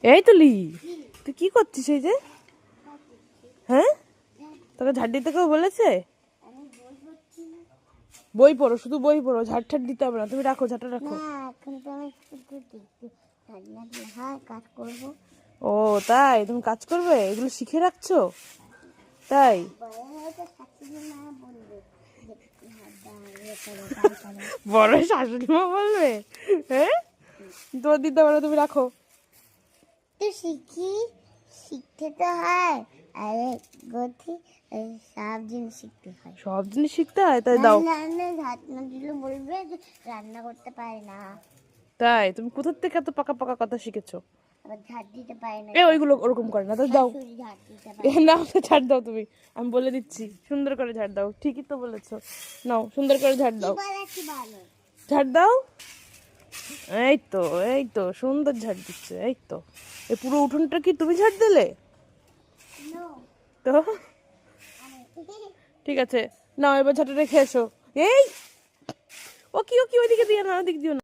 এই তো লি, তুই কি করছিস এই যে? হ্যাঁ, তোকে ঝাড় দিতে কেউ বলেছে? বই পড়ো, শুধু বই পড়ো, ঝাড় ঠাড় দিতে হবে না। তুমি রাখো, ঝাড়টা রাখো। ও তাই, তুমি কাজ করবে? এগুলো শিখে রাখছো তাই? বড় শাশুড়ি মা বলবে? হ্যাঁ, তোমার দিতে পারো, তুমি রাখো। তো শিখতে তো হয়। আরে গতি সব জিনিস শিখতে হয়। সব জিনিস শিখতে হয় তাই? দাও। হাত না দিলে বলবে যে রান্না করতে পারে না। তাই? তুমি কোথা থেকে এত পাকা পাকা কথা শিখেছো? আবার ঝাড় দিতে পারে না। ওইগুলো ওরকম করে না, তো দাও। ঝাড় দিতে পারে না, ঝাড় দাও তুমি। আমি বলে দিচ্ছি, সুন্দর করে ঝাড় দাও। ঠিকই তো বলেছো। নাও, সুন্দর করে ঝাড় দাও। ঝাড় দাও। এই তো, এই তো সুন্দর ঝাড় দিচ্ছে। এই তো, এই পুরো উঠোনটা কি তুমি ঝাড় দিলে? তো ঠিক আছে, নাও এবার ঝাঁটা রেখে এসো। এই, ও কি ওইদিকে দিও না, ওদিকে দিও না।